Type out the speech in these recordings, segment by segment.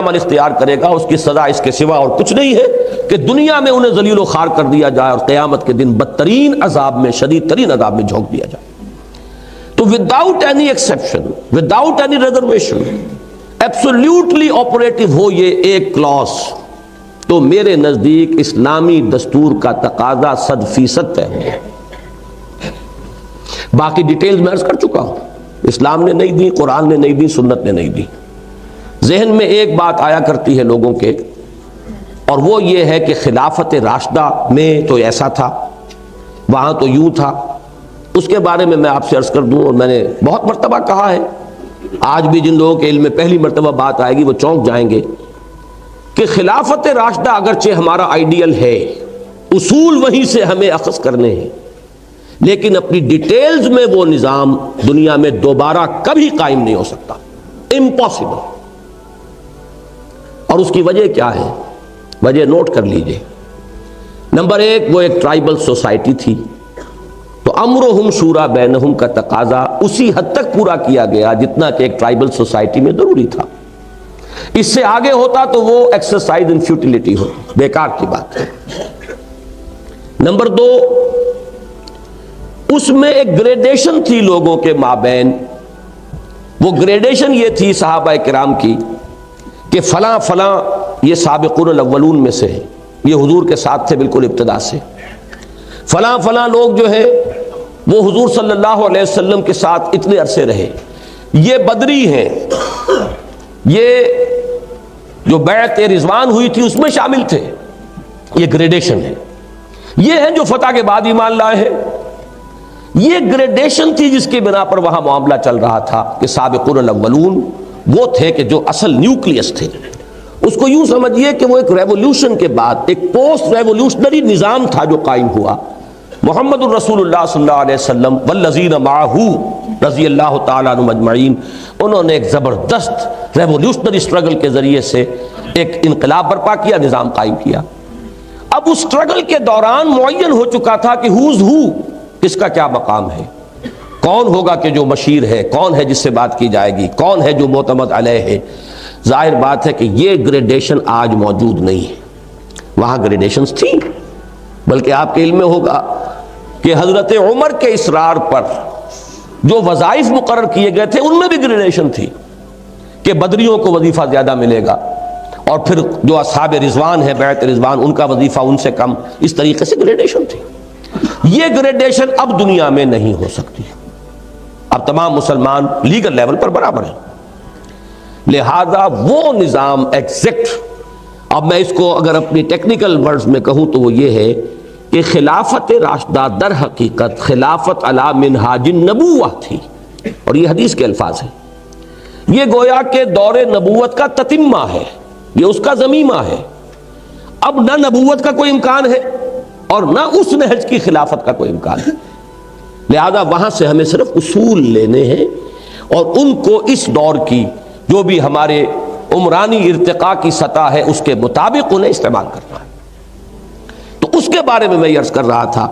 عمل اختیار کرے گا اس کی سزا اس کے سوا اور کچھ نہیں ہے کہ دنیا میں انہیں ذلیل و خوار کر دیا جائے اور قیامت کے دن بدترین عذاب میں، شدید ترین عذاب میں جھونک دیا جائے۔ تو without any exception, without any reservation, absolutely operative ہو یہ ایک کلاس، تو میرے نزدیک اسلامی دستور کا تقاضا 100% طے ہے۔ باقی ڈیٹیلز میں عرض کر چکا ہوں، اسلام نے نہیں دی، قرآن نے نہیں دی، سنت نے نہیں دی۔ ذہن میں ایک بات آیا کرتی ہے لوگوں کے، اور وہ یہ ہے کہ خلافت راشدہ میں تو ایسا تھا، وہاں تو یوں تھا۔ اس کے بارے میں آپ سے عرض کر دوں، اور میں نے بہت مرتبہ کہا ہے، آج بھی جن لوگوں کے علم میں پہلی مرتبہ بات آئے گی وہ چونک جائیں گے کہ خلافت راشدہ اگرچہ ہمارا آئیڈیل ہے، اصول وہیں سے ہمیں اخذ کرنے ہیں، لیکن اپنی ڈیٹیلز میں وہ نظام دنیا میں دوبارہ کبھی قائم نہیں ہو سکتا، امپاسبل۔ اور اس کی وجہ کیا ہے؟ وجہ نوٹ کر لیجئے۔ نمبر ایک، وہ ایک ٹرائبل سوسائٹی تھی، تو امرہم شورا بینہم کا تقاضا اسی حد تک پورا کیا گیا جتنا کہ ایک ٹرائبل سوسائٹی میں ضروری تھا۔ اس سے آگے ہوتا تو وہ ایکسرسائز ان فیوٹیلیٹی ہوتی، بیکار کی بات ہے۔ نمبر دو، اس میں ایک گریڈیشن تھی لوگوں کے مابین۔ وہ گریڈیشن یہ تھی صحابہ کرام کی کہ فلاں فلاں یہ سابقون الاولون میں سے ہیں، یہ حضور کے ساتھ تھے بالکل ابتدا سے۔ فلاں فلاں لوگ جو ہیں وہ حضور صلی اللہ علیہ وسلم کے ساتھ اتنے عرصے رہے، یہ بدری ہیں، یہ جو بیعت رضوان ہوئی تھی اس میں شامل تھے۔ یہ گریڈیشن ہے۔ یہ ہیں جو فتح کے بعد ایمان لائے ہیں۔ یہ گریڈیشن تھی جس کی بنا پر وہاں معاملہ چل رہا تھا کہ سابقون الاولون وہ تھے کہ جو اصل نیوکلیس تھے۔ اس کو یوں سمجھیے کہ وہ ایک ریولوشن کے بعد ایک پوسٹ ریولوشنری نظام تھا جو قائم ہوا۔ محمد الرسول اللہ صلی اللہ علیہ وسلم والذین معہ رضی اللہ تعالیٰ عنہم اجمعین، انہوں نے ایک زبردست ریولوشنری اسٹرگل کے ذریعے سے ایک انقلاب برپا کیا، نظام قائم کیا۔ اب اس اسٹرگل کے دوران معین ہو چکا تھا کہ ہوز ہو، کس کا کیا مقام ہے، کون ہوگا کہ جو مشیر ہے، کون ہے جس سے بات کی جائے گی، کون ہے جو معتمد علیہ ہے۔ ظاہر بات ہے کہ یہ گریڈیشن آج موجود نہیں ہے۔ وہاں گریڈیشنز تھیں، بلکہ آپ کے علم میں ہوگا کہ حضرت عمر کے اصرار پر جو وظائف مقرر کیے گئے تھے ان میں بھی گریڈیشن تھی کہ بدریوں کو وظیفہ زیادہ ملے گا، اور پھر جو اصحاب رضوان ہے، بیعت رضوان، ان کا وظیفہ ان سے کم، اس طریقے سے گریڈیشن تھی۔ یہ گریڈیشن اب دنیا میں نہیں ہو سکتی۔ اب تمام مسلمان لیگل لیول پر برابر ہیں، لہذا وہ نظام ایگزیکٹ، اب میں اس کو اگر اپنی ٹیکنیکل ورڈز میں کہوں تو وہ یہ ہے کہ خلافت راشدہ در حقیقت خلافت علی منہاج النبوہ تھی، اور یہ حدیث کے الفاظ ہیں۔ یہ گویا کہ دور نبوت کا تتمہ ہے، یہ اس کا ضمیمہ ہے۔ اب نہ نبوت کا کوئی امکان ہے اور نہ اس نہج کی خلافت کا کوئی امکان ہے، لہذا وہاں سے ہمیں صرف اصول لینے ہیں اور ان کو اس دور کی جو بھی ہمارے عمرانی ارتقاء کی سطح ہے اس کے مطابق انہیں استعمال کرنا ہے۔ تو اس کے بارے میں یہ عرض کر رہا تھا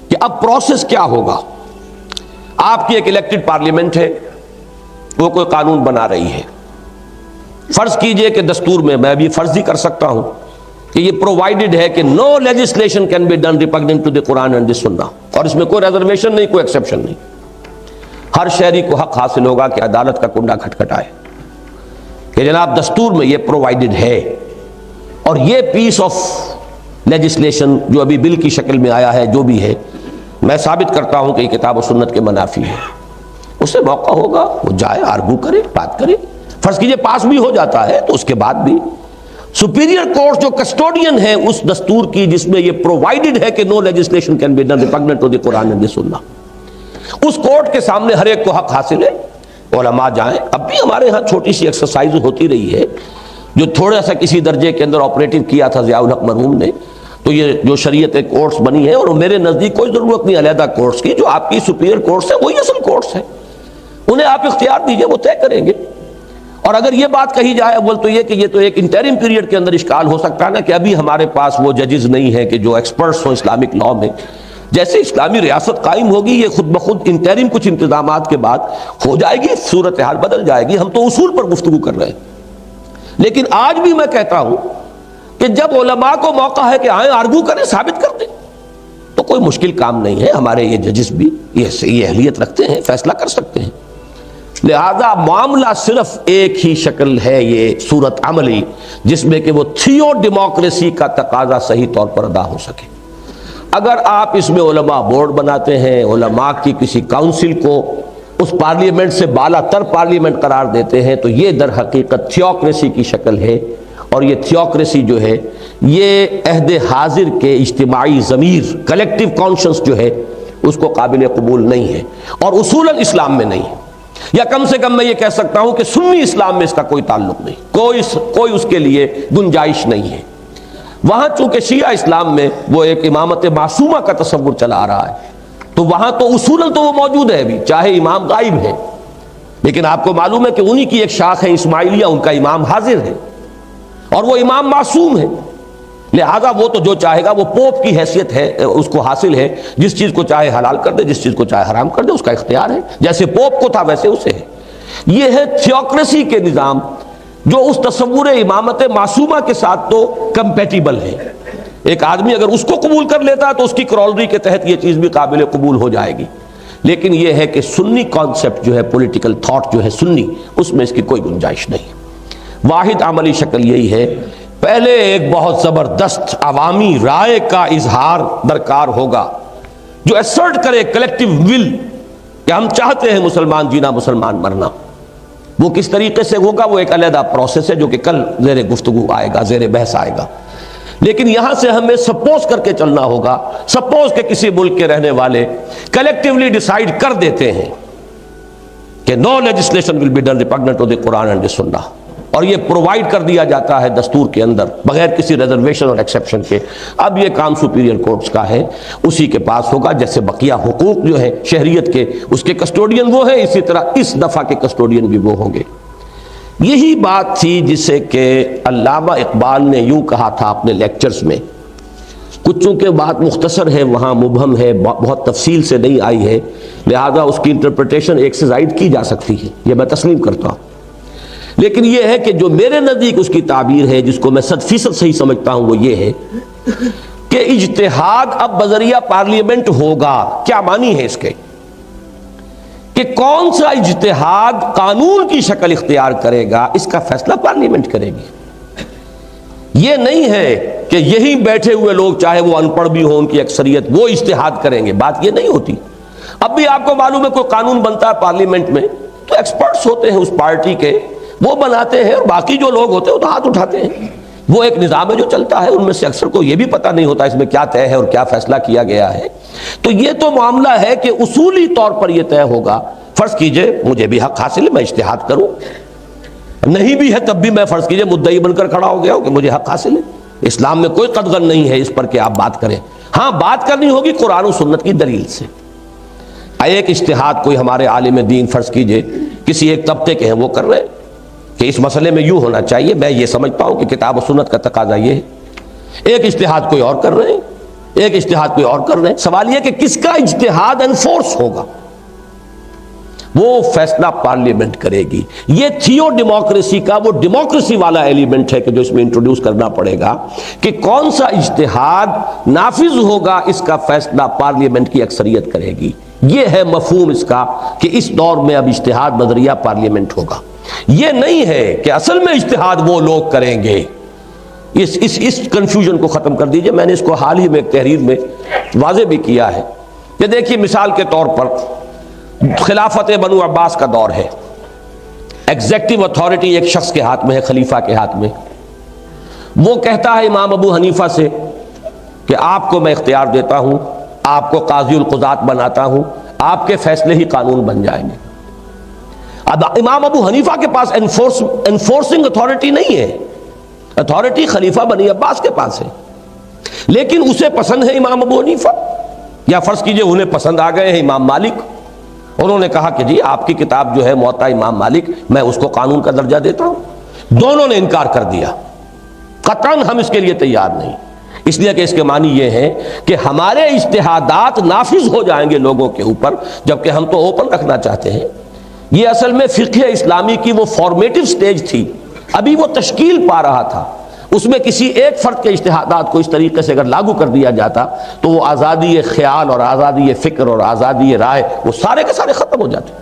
کہ اب پروسیس کیا ہوگا۔ آپ کی ایک الیکٹڈ پارلیمنٹ ہے، وہ کوئی قانون بنا رہی ہے۔ فرض کیجئے کہ دستور میں بھی فرض ہی کر سکتا ہوں کہ یہ پرووائڈڈ ہے کہ no legislation can be done repugnant to the Quran and the Sunnah, اور اس میں کوئی ریزرویشن نہیں، کوئی ایکسیپشن نہیں۔ ہر شہری کو حق حاصل ہوگا کہ عدالت کا کنڈا کھٹکھٹائے کہ جناب دستور میں یہ پرووائڈڈ ہے، اور یہ پیس آف لیجسلیشن جو ابھی بل کی شکل میں آیا ہے، جو بھی ہے، میں ثابت کرتا ہوں کہ یہ کتاب و سنت کے منافی ہے۔ اسے موقع ہوگا وہ جائے، آرگو کرے، بات کرے۔ فرض کیجئے پاس بھی ہو جاتا ہے تو اس کے بعد بھی سپیریئر کورٹ جو کسٹوڈین ہے اس دستور کی جس میں یہ پرووائڈڈ ہے کہ no legislation can be done repugnant to the Quran and the Sunnah, اس کورٹ کے سامنے ہر ایک کو حق حاصل ہے۔ علماء جائیں، اب بھی ہمارے ہاں چھوٹی سی ایکسرسائز ہوتی رہی ہے جو تھوڑا سا کسی درجے کے اندر آپریٹو کیا تھا ضیاء الحق مرحوم نے، تو یہ جو شریعت کورٹس بنی ہے، اور میرے نزدیک کوئی ضرورت نہیں علیحدہ کورٹس کی، جو آپ کی سپیریئر کورٹس ہیں وہی اصل کورٹس ہیں، انہیں آپ اختیار دیجئے، وہ طے کریں گے۔ اور اگر یہ بات کہی جائے اول تو یہ کہ یہ تو ایک انٹرم پیریڈ کے اندر اشکال ہو سکتا ہے نا کہ ابھی ہمارے پاس وہ ججز نہیں ہیں کہ جو ایکسپرٹس ہوں اسلامک لاء میں، جیسے اسلامی ریاست قائم ہوگی یہ خود بخود انٹرم کچھ انتظامات کے بعد ہو جائے گی، صورتحال بدل جائے گی۔ ہم تو اصول پر گفتگو کر رہے ہیں، لیکن آج بھی میں کہتا ہوں کہ جب علماء کو موقع ہے کہ آئیں آرگو کریں، ثابت کر دیں، تو کوئی مشکل کام نہیں ہے. ہمارے یہ ججز بھی یہ اہلیت رکھتے ہیں، فیصلہ کر سکتے ہیں. لہذا معاملہ صرف ایک ہی شکل ہے، یہ صورت عملی، جس میں کہ وہ تھیو ڈیموکریسی کا تقاضا صحیح طور پر ادا ہو سکے. اگر آپ اس میں علماء بورڈ بناتے ہیں، علماء کی کسی کاؤنسل کو اس پارلیمنٹ سے بالا تر پارلیمنٹ قرار دیتے ہیں، تو یہ در حقیقت تھیوکریسی کی شکل ہے. اور یہ تھیوکریسی جو ہے یہ عہد حاضر کے اجتماعی ضمیر، کلیکٹیو کانشنس جو ہے، اس کو قابل قبول نہیں ہے، اور اصولاً اسلام میں نہیں ہے. یا کم سے کم میں یہ کہہ سکتا ہوں کہ سنی اسلام میں اس کا کوئی تعلق نہیں، کوئی اس کے لیے گنجائش نہیں ہے. وہاں چونکہ شیعہ اسلام میں وہ ایک امامت معصومہ کا تصور چلا آ رہا ہے، تو وہاں تو اصولاً تو وہ موجود ہے ابھی، چاہے امام غائب ہے. لیکن آپ کو معلوم ہے کہ انہی کی ایک شاخ ہے اسماعیلیہ، ان کا امام حاضر ہے اور وہ امام معصوم ہے. لہذا وہ تو جو چاہے گا، وہ پوپ کی حیثیت ہے، اس کو حاصل ہے، جس چیز کو چاہے حلال کر دے، جس چیز کو چاہے حرام کر دے، اس کا اختیار ہے. جیسے پوپ کو تھا ویسے اسے ہے. یہ ہے تھیوکریسی کے نظام، جو اس تصور امامت معصومہ کے ساتھ تو کمپیٹیبل ہے. ایک آدمی اگر اس کو قبول کر لیتا ہے تو اس کی کرولری کے تحت یہ چیز بھی قابل قبول ہو جائے گی. لیکن یہ ہے کہ سنی کانسیپٹ جو ہے، پولیٹیکل تھاٹ جو ہے سنی، اس میں اس کی کوئی گنجائش نہیں. واحد عملی شکل یہی ہے، پہلے ایک بہت زبردست عوامی رائے کا اظہار درکار ہوگا، جو ایسرٹ کرے کلیکٹیو ول کہ ہم چاہتے ہیں مسلمان جینا، مسلمان مرنا. وہ کس طریقے سے ہوگا، وہ ایک علیحدہ پروسیس ہے جو کہ کل زیر گفتگو آئے گا، زیر بحث آئے گا. لیکن یہاں سے ہمیں سپوز کر کے چلنا ہوگا. سپوز کہ کسی ملک کے رہنے والے کلیکٹیولی ڈیسائیڈ کر دیتے ہیں کہ no legislation will be done repugnant to the Quran and the Sunnah, اور یہ پرووائڈ کر دیا جاتا ہے دستور کے اندر بغیر کسی ریزرویشن اور ایکسیپشن کے. اب یہ کام سپیریئر کورٹس کا ہے، اسی کے پاس ہوگا. جیسے بقیہ حقوق جو ہیں شہریت کے، اس کے کسٹوڈین وہ ہیں، اسی طرح اس دفعہ کے کسٹوڈین بھی وہ ہوں گے. یہی بات تھی جسے کہ علامہ اقبال نے یوں کہا تھا اپنے لیکچرز میں. کچھ چونکہ بات مختصر ہے، وہاں مبہم ہے، بہت تفصیل سے نہیں آئی ہے، لہذا اس کی انٹرپریٹیشن ایک سے زائد کی جا سکتی ہے، یہ میں تسلیم کرتا ہوں. لیکن یہ ہے کہ جو میرے نزدیک اس کی تعبیر ہے، جس کو میں 100% صحیح سمجھتا ہوں، وہ یہ ہے کہ اجتہاد اب بذریعہ پارلیمنٹ ہوگا. کیا معنی ہے اس کے؟ کہ کون سا اجتہاد قانون کی شکل اختیار کرے گا، اس کا فیصلہ پارلیمنٹ کرے گی. یہ نہیں ہے کہ یہی بیٹھے ہوئے لوگ، چاہے وہ ان پڑھ بھی ہوں، ان کی اکثریت، وہ اجتہاد کریں گے. بات یہ نہیں ہوتی. اب بھی آپ کو معلوم ہے کوئی قانون بنتا ہے پارلیمنٹ میں تو ایکسپرٹس ہوتے ہیں اس پارٹی کے، وہ بناتے ہیں، اور باقی جو لوگ ہوتے ہیں وہ تو ہاتھ اٹھاتے ہیں. وہ ایک نظام ہے جو چلتا ہے. ان میں سے اکثر کو یہ بھی پتہ نہیں ہوتا اس میں کیا طے ہے اور کیا فیصلہ کیا گیا ہے. تو یہ تو معاملہ ہے کہ اصولی طور پر یہ طے ہوگا. فرض کیجئے مجھے بھی حق حاصل ہے، میں اجتہاد کروں، نہیں بھی ہے تب بھی میں فرض کیجئے مدعی بن کر کھڑا ہو گیا ہوں کہ مجھے حق حاصل ہے. اسلام میں کوئی قدغن نہیں ہے اس پر کہ آپ بات کریں. ہاں بات کرنی ہوگی قرآن و سنت کی دلیل سے. ایک اجتہاد کوئی ہمارے عالم دین فرض کیجئے کسی ایک طبقے کے ہیں، وہ کر رہے ہیں کہ اس مسئلے میں یوں ہونا چاہیے، میں یہ سمجھتا ہوں کہ کتاب و سنت کا تقاضا یہ ہے. ایک اجتہاد کوئی اور کر رہے ہیں، ایک اجتہاد کوئی اور کر رہے ہیں. سوال یہ کہ کس کا اجتہاد انفورس ہوگا، وہ فیصلہ پارلیمنٹ کرے گی. یہ تھیو ڈیموکریسی کا وہ ڈیموکریسی والا ایلیمنٹ ہے کہ جو اس میں انٹروڈیوس کرنا پڑے گا کہ کون سا اجتہاد نافذ ہوگا، اس کا فیصلہ پارلیمنٹ کی اکثریت کرے گی. یہ ہے مفہوم اس کا کہ اس دور میں اب اجتہاد بذریعہ پارلیمنٹ ہوگا. یہ نہیں ہے کہ اصل میں اجتہاد وہ لوگ کریں گے. اس کنفیوژن کو ختم کر دیجئے. میں نے اس کو حال ہی میں ایک تحریر میں واضح بھی کیا ہے کہ دیکھیے مثال کے طور پر خلافت بنو عباس کا دور ہے. ایگزیکٹو اتھارٹی ایک شخص کے ہاتھ میں ہے، خلیفہ کے ہاتھ میں. وہ کہتا ہے امام ابو حنیفہ سے کہ آپ کو میں اختیار دیتا ہوں، آپ کو قاضی القضات بناتا ہوں، آپ کے فیصلے ہی قانون بن جائیں گے. اب امام ابو حنیفہ کے پاس انفورسنگ اتھارٹی نہیں ہے، اتھارٹی خلیفہ بنی عباس کے پاس ہے. لیکن اسے پسند ہے امام ابو حنیفہ، یا فرض کیجئے انہیں پسند آ گئے ہیں امام مالک. انہوں نے کہا کہ جی آپ کی کتاب جو ہے موطا امام مالک، میں اس کو قانون کا درجہ دیتا ہوں. دونوں نے انکار کر دیا، قطعاً ہم اس کے لیے تیار نہیں. اس لیے کہ اس کے معنی یہ ہے کہ ہمارے اجتہادات نافذ ہو جائیں گے لوگوں کے اوپر، جبکہ ہم تو اوپن رکھنا چاہتے ہیں. یہ اصل میں فقہ اسلامی کی وہ فارمیٹو سٹیج تھی ابھی وہ تشکیل پا رہا تھا، اس میں کسی ایک فرد کے اجتہادات کو اس طریقے سے اگر لاگو کر دیا جاتا تو وہ آزادی خیال اور آزادی فکر اور آزادی رائے وہ سارے کے سارے ختم ہو جاتے۔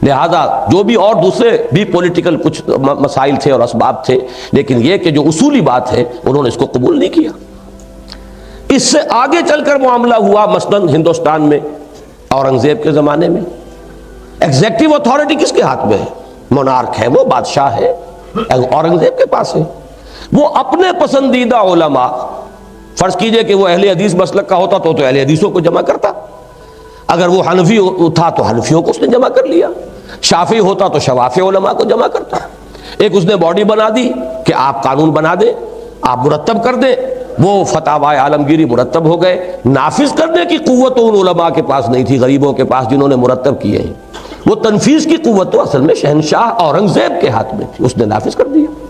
لہذا جو بھی اور دوسرے بھی پولیٹیکل کچھ مسائل تھے اور اسباب تھے، لیکن یہ کہ جو اصولی بات ہے انہوں نے اس کو قبول نہیں کیا۔ اس سے آگے چل کر معاملہ ہوا مثلاً ہندوستان میں اورنگزیب کے زمانے میں ایگزیکٹو اتھارٹی کس کے ہاتھ میں ہے؟ مونارک ہے، وہ بادشاہ ہے، اورنگزیب کے پاس ہے۔ وہ اپنے پسندیدہ علماء، فرض کیجئے کہ وہ اہل حدیث مسلک کا ہوتا تو اہل حدیثوں کو جمع کرتا، اگر وہ حنفی تھا تو حنفیوں کو اس نے جمع کر لیا، شافعی ہوتا تو شوافی علماء کو جمع کرتا۔ ایک اس نے باڈی بنا دی کہ آپ قانون بنا دیں، آپ مرتب کر دیں، وہ فتاوی عالمگیری مرتب ہو گئے۔ نافذ کرنے کی قوت تو ان علماء کے پاس نہیں تھی، غریبوں کے پاس جنہوں نے مرتب کیے ہیں، وہ تنفیذ کی قوت تو اصل میں شہنشاہ اورنگزیب کے ہاتھ میں تھی، اس نے نافذ کر دیا۔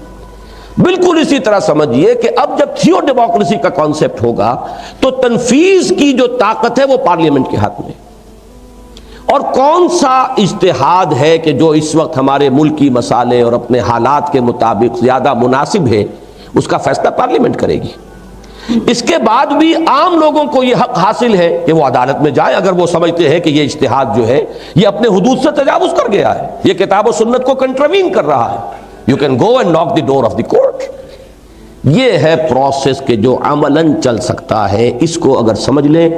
بالکل اسی طرح سمجھیے کہ اب جب تھیو ڈیموکریسی کا کانسیپٹ ہوگا تو تنفیذ کی جو طاقت ہے وہ پارلیمنٹ کے ہاتھ میں۔ اور کون سا اجتہاد ہے کہ جو اس وقت ہمارے ملکی مسائل اور اپنے حالات کے مطابق زیادہ مناسب ہے، اس کا فیصلہ پارلیمنٹ کرے گی۔ اس کے بعد بھی عام لوگوں کو یہ حق حاصل ہے کہ وہ عدالت میں جائیں اگر وہ سمجھتے ہیں کہ یہ اجتہاد جو ہے یہ اپنے حدود سے تجاوز کر گیا ہے، یہ کتاب و سنت کو کنٹروین کر رہا ہے۔ You can go and knock the door of the court۔ یہ ہے پروسیس کہ جو عملاً چل سکتا ہے۔ اس کو اگر سمجھ لیں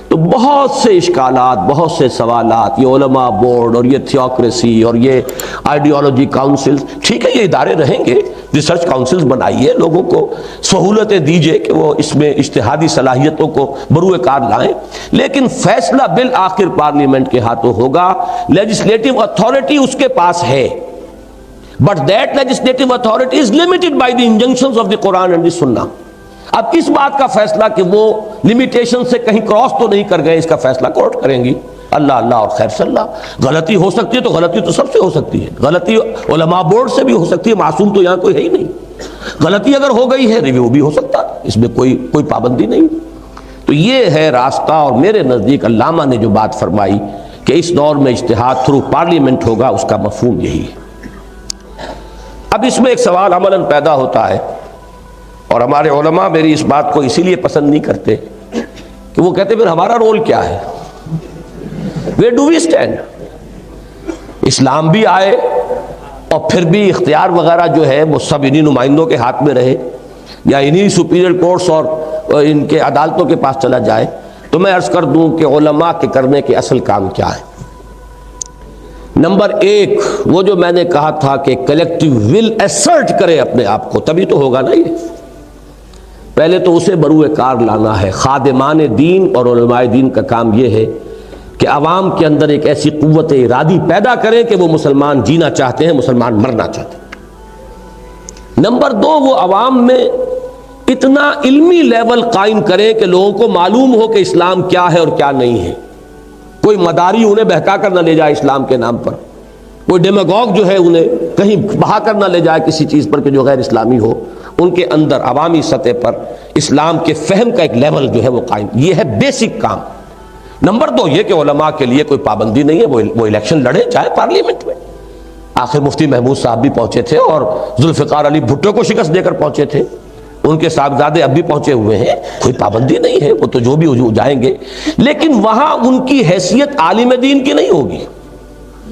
تو بہت سے اشکالات، بہت سے سوالات، یہ علماء بورڈ اور یہ تھیوکریسی اور یہ آئیڈیالوجی کاؤنسلز، ٹھیک ہے یہ ادارے رہیں گے، ریسرچ کاؤنسلز بنائیے، لوگوں کو سہولتیں دیجیے کہ وہ اس میں اجتہادی صلاحیتوں کو بروئے کار لائیں، لیکن فیصلہ بالآخر پارلیمنٹ کے ہاتھوں ہوگا۔ لیجسلیٹو اتھارٹی اس کے پاس ہے، but that legislative authority is limited by the injunctions of the Quran and the Sunnah۔ اب اس بات کا فیصلہ کہ وہ لمیٹیشن سے کہیں کراس تو نہیں کر گئے، اس کا فیصلہ کورٹ کریں گی۔ اللہ اللہ اور خیر صلی اللہ۔ غلطی ہو سکتی ہے تو غلطی تو سب سے ہو سکتی ہے، غلطی علماء بورڈ سے بھی ہو سکتی ہے، معصوم تو یہاں کوئی ہے ہی نہیں۔ غلطی اگر ہو گئی ہے ریویو بھی ہو سکتا ہے، اس میں کوئی پابندی نہیں۔ تو یہ ہے راستہ، اور میرے نزدیک علامہ نے جو بات فرمائی کہ اس دور میں اجتہاد تھرو پارلیمنٹ ہوگا، اس کا مفہوم یہی ہے۔ اب اس میں ایک سوال عملاً پیدا ہوتا ہے، اور ہمارے علماء میری اس بات کو اسی لیے پسند نہیں کرتے کہ وہ کہتے پھر ہمارا رول کیا ہے، ویئر ڈو وی اسٹینڈ؟ اسلام بھی آئے اور پھر بھی اختیار وغیرہ جو ہے وہ سب انہی نمائندوں کے ہاتھ میں رہے، یا انہی سپیریئر کورٹس اور ان کے عدالتوں کے پاس چلا جائے، تو میں عرض کر دوں کہ علماء کے کرنے کے اصل کام کیا ہے۔ نمبر ایک، وہ جو میں نے کہا تھا کہ کلیکٹیو ول ایسرٹ کرے اپنے آپ کو، تبھی تو ہوگا نا۔ یہ پہلے تو اسے بروئے کار لانا ہے۔ خادمان دین اور علماء دین کا کام یہ ہے کہ عوام کے اندر ایک ایسی قوت ارادی پیدا کریں کہ وہ مسلمان جینا چاہتے ہیں، مسلمان مرنا چاہتے ہیں۔ نمبر دو، وہ عوام میں اتنا علمی لیول قائم کریں کہ لوگوں کو معلوم ہو کہ اسلام کیا ہے اور کیا نہیں ہے۔ کوئی مداری انہیں بہکا کر نہ لے جائے اسلام کے نام پر، کوئی ڈیماگوگ جو ہے انہیں کہیں بہا کر نہ لے جائے کسی چیز پر کہ جو غیر اسلامی ہو۔ ان کے اندر عوامی سطح پر اسلام کے فہم کا ایک لیول جو ہے وہ قائم، یہ ہے بیسک کام۔ نمبر دو یہ کہ علماء کے لیے کوئی پابندی نہیں ہے، وہ الیکشن لڑے چاہے پارلیمنٹ میں۔ آخر مفتی محمود صاحب بھی پہنچے تھے اور ذوالفقار علی بھٹو کو شکست دے کر پہنچے تھے، ان کے صاحبزادے اب بھی پہنچے ہوئے ہیں، کوئی پابندی نہیں ہے، وہ تو جو بھی جائیں گے۔ لیکن وہاں ان کی حیثیت عالم دین کی نہیں ہوگی،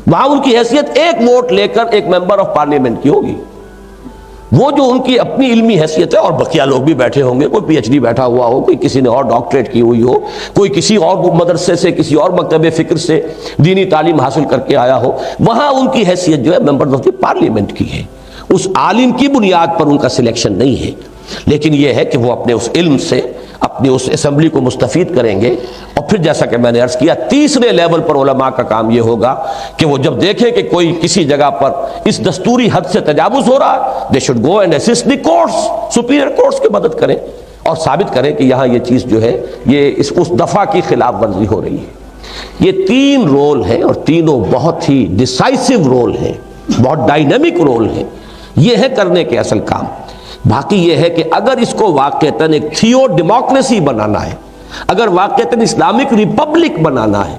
وہاں ان کی حیثیت ایک ووٹ لے کر ایک ممبر آف پارلیمنٹ کی ہوگی۔ وہ جو ان کی اپنی علمی حیثیت ہے، اور بقیہ لوگ بھی بیٹھے ہوں گے، کوئی پی ایچ ڈی بیٹھا ہوا ہو، کوئی کسی نے اور ڈاکٹریٹ کی ہوئی ہو، کوئی کسی اور مدرسے سے، کسی اور مکتب فکر سے دینی تعلیم حاصل کر کے آیا ہو، وہاں ان کی حیثیت جو ہے ممبر آف دی پارلیمنٹ کی ہے۔ اس عالم کی بنیاد پر ان کا سلیکشن نہیں ہے، لیکن یہ ہے کہ وہ اپنے اس علم سے اپنی اس اسمبلی کو مستفید کریں گے۔ اور پھر جیسا کہ میں نے عرض کیا، تیسرے لیول پر علماء کا کام یہ ہوگا کہ وہ جب دیکھیں کہ کوئی کسی جگہ پر اس دستوری حد سے تجاوز ہو رہا ہے، they should go and assist the courts, superior courts کی مدد کریں اور ثابت کریں کہ یہاں یہ چیز جو ہے یہ اس دفعہ کی خلاف ورزی ہو رہی ہے۔ یہ تین رول ہیں اور تینوں بہت ہی ڈیسائسو رول ہیں، بہت ڈائنامک رول ہیں، یہ ہے کرنے کے اصل کام۔ باقی یہ ہے کہ اگر اس کو واقعتاً ایک تھیو ڈیموکریسی بنانا ہے، اگر واقعتاً اسلامک ریپبلک بنانا ہے،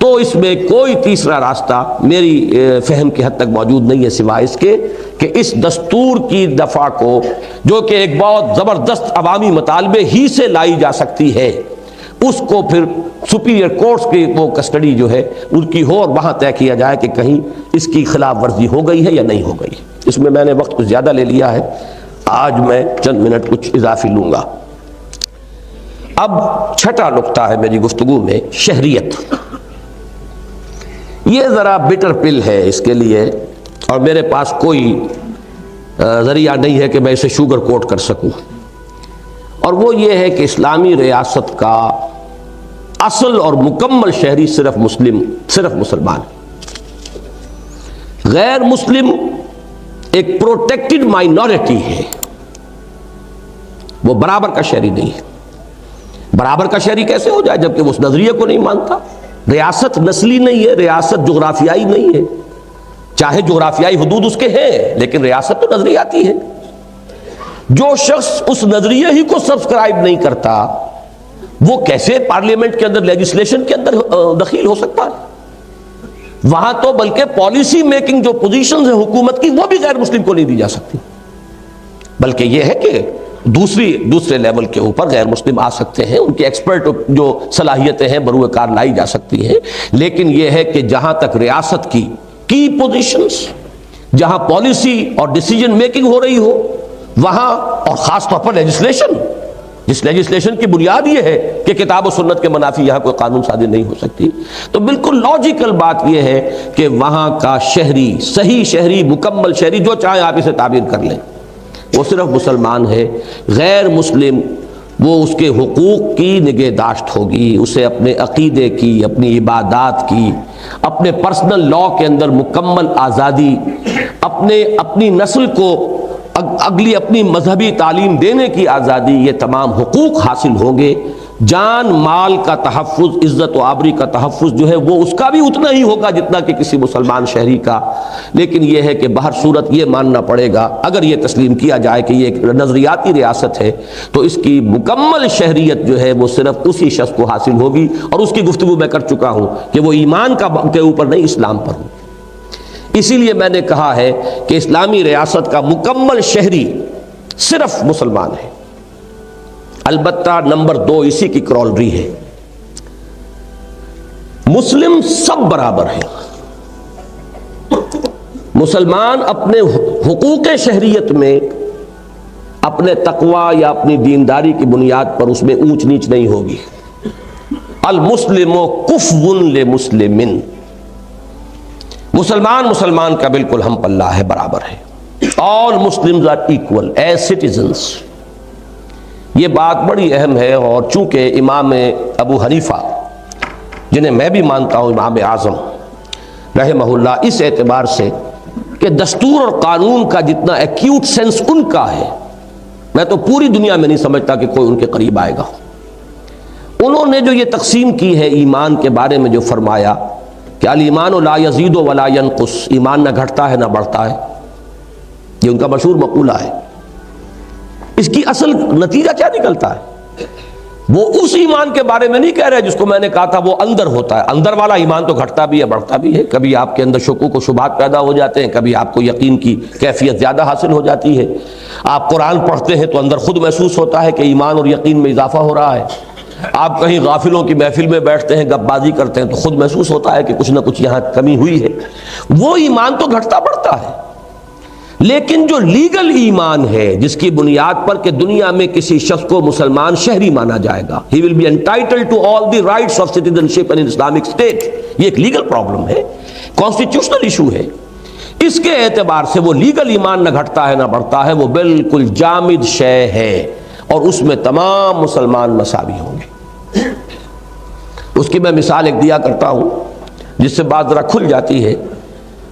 تو اس میں کوئی تیسرا راستہ میری فہم کی حد تک موجود نہیں ہے سوائے اس کے کہ اس دستور کی دفعہ کو، جو کہ ایک بہت زبردست عوامی مطالبے ہی سے لائی جا سکتی ہے، اس کو پھر سپیریئر کورٹس کی وہ کسٹڈی جو ہے ان کی ہو، اور وہاں طے کیا جائے کہ کہیں اس کی خلاف ورزی ہو گئی ہے یا نہیں ہو گئی۔ اس میں میں نے وقت کچھ زیادہ لے لیا ہے، آج میں چند منٹ کچھ اضافی لوں گا۔ اب چھٹا نقطہ ہے میری گفتگو میں، شہریت۔ یہ ذرا بٹر پل ہے اس کے لیے، اور میرے پاس کوئی ذریعہ نہیں ہے کہ میں اسے شوگر کوٹ کر سکوں، اور وہ یہ ہے کہ اسلامی ریاست کا اصل اور مکمل شہری صرف مسلمان ہے۔ غیر مسلم ایک پروٹیکٹڈ مائنورٹی ہے، وہ برابر کا شہری نہیں ہے۔ برابر کا شہری کیسے ہو جائے جبکہ وہ اس نظریے کو نہیں مانتا؟ ریاست نسلی نہیں ہے، ریاست جغرافیائی نہیں ہے، چاہے جغرافیائی حدود اس کے ہیں لیکن ریاست تو نظریاتی ہے۔ جو شخص اس نظریے ہی کو سبسکرائب نہیں کرتا وہ کیسے پارلیمنٹ کے اندر، لیجسلیشن کے اندر دخیل ہو سکتا ہے؟ وہاں تو بلکہ پالیسی میکنگ جو پوزیشنز ہیں حکومت کی وہ بھی غیر مسلم کو نہیں دی جا سکتی، بلکہ یہ ہے کہ دوسرے لیول کے اوپر غیر مسلم آ سکتے ہیں، ان کی ایکسپرٹ جو صلاحیتیں ہیں بروئے کار لائی جا سکتی ہیں، لیکن یہ ہے کہ جہاں تک ریاست کی پوزیشنز، جہاں پالیسی اور ڈیسیجن میکنگ ہو رہی ہو وہاں، اور خاص طور پر لیجسلیشن، جس لیجسلیشن کی بنیاد یہ ہے کہ کتاب و سنت کے منافی یہاں کوئی قانون صادر نہیں ہو سکتی، تو بالکل لاجیکل بات یہ ہے کہ وہاں کا شہری، صحیح شہری، مکمل شہری، جو چاہے آپ اسے تعبیر کر لیں، وہ صرف مسلمان ہے۔ غیر مسلم وہ اس کے حقوق کی نگہداشت ہوگی، اسے اپنے عقیدے کی، اپنی عبادات کی، اپنے پرسنل لا کے اندر مکمل آزادی، اپنی نسل کو اگلی اپنی مذہبی تعلیم دینے کی آزادی، یہ تمام حقوق حاصل ہوں گے۔ جان مال کا تحفظ، عزت و آبری کا تحفظ جو ہے وہ اس کا بھی اتنا ہی ہوگا جتنا کہ کسی مسلمان شہری کا، لیکن یہ ہے کہ بہر صورت یہ ماننا پڑے گا، اگر یہ تسلیم کیا جائے کہ یہ ایک نظریاتی ریاست ہے تو اس کی مکمل شہریت جو ہے وہ صرف اسی شخص کو حاصل ہوگی، اور اس کی گفتگو میں کر چکا ہوں کہ وہ ایمان کے اوپر نہیں، اسلام پر ہوں۔ اسی لیے میں نے کہا ہے کہ اسلامی ریاست کا مکمل شہری صرف مسلمان ہے۔ البتہ نمبر 2 اسی کی کرولری ہے، مسلم سب برابر ہیں۔ مسلمان اپنے حقوق شہریت میں اپنے تقوی یا اپنی دینداری کی بنیاد پر اس میں اونچ نیچ نہیں ہوگی۔ المسلم کفو لمسلم، مسلمان کا بالکل ہم پلہ ہے، برابر ہے۔ All Muslims are equal as citizens۔ یہ بات بڑی اہم ہے، اور چونکہ امام ابو حنیفہ، جنہیں میں بھی مانتا ہوں امام اعظم رحمہ اللہ، اس اعتبار سے کہ دستور اور قانون کا جتنا ایکیوٹ سینس ان کا ہے، میں تو پوری دنیا میں نہیں سمجھتا کہ کوئی ان کے قریب آئے گا۔ انہوں نے جو یہ تقسیم کی ہے ایمان کے بارے میں، جو فرمایا کہ الایمان لا یزید ولا ینقص، ایمان نہ گھٹتا ہے نہ بڑھتا ہے، یہ ان کا مشہور مقولہ ہے۔ اس کی اصل نتیجہ کیا نکلتا ہے؟ وہ اس ایمان کے بارے میں نہیں کہہ رہے جس کو میں نے کہا تھا وہ اندر ہوتا ہے۔ اندر والا ایمان تو گھٹتا بھی ہے بڑھتا بھی ہے، کبھی آپ کے اندر شکوک و شبہات پیدا ہو جاتے ہیں، کبھی آپ کو یقین کی کیفیت زیادہ حاصل ہو جاتی ہے۔ آپ قرآن پڑھتے ہیں تو اندر خود محسوس ہوتا ہے کہ ایمان اور یقین میں اضافہ ہو رہا ہے۔ آپ کہیں غافلوں کی محفل میں بیٹھتے ہیں، گپ بازی کرتے ہیں تو خود محسوس ہوتا ہے کہ کچھ نہ کچھ یہاں کمی ہوئی ہے۔ وہ ایمان تو گھٹتا بڑھتا ہے، لیکن جو لیگل ایمان ہے جس کی بنیاد پر کہ دنیا میں کسی شخص کو مسلمان شہری مانا جائے گا، he will be entitled to all the rights of citizenship in Islamic state، یہ ایک لیگل پرابلم ہے، کانسٹیٹیوشنل ایشو ہے۔ اس کے اعتبار سے وہ لیگل ایمان نہ گھٹتا ہے نہ بڑھتا ہے، وہ بالکل جامد شے ہے، اور اس میں تمام مسلمان مساوی ہوں گے۔ اس کی میں مثال ایک دیا کرتا ہوں جس سے بات ذرا کھل جاتی ہے،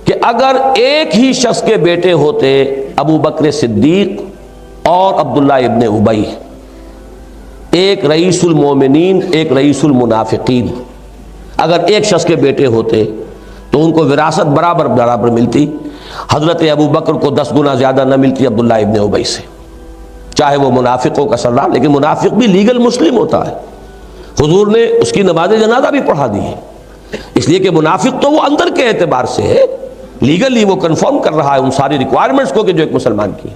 کہ اگر ایک ہی شخص کے بیٹے ہوتے ابو بکر صدیق اور عبداللہ ابن ابی، ایک رئیس المومنین ایک رئیس المنافقین، اگر ایک شخص کے بیٹے ہوتے تو ان کو وراثت برابر ملتی۔ حضرت ابو بکر کو 10 گنا زیادہ نہ ملتی عبداللہ ابن ابی سے، چاہے وہ منافقوں کا سردار، لیکن منافق بھی لیگل مسلم ہوتا ہے۔ حضور نے اس کی نماز جنازہ بھی پڑھا دی ہے، اس لیے کہ منافق تو وہ اندر کے اعتبار سے ہے، لیگلی وہ کنفرم کر رہا ہے ان ساری ریکوائرمنٹس کو کہ جو ایک مسلمان کی ہے۔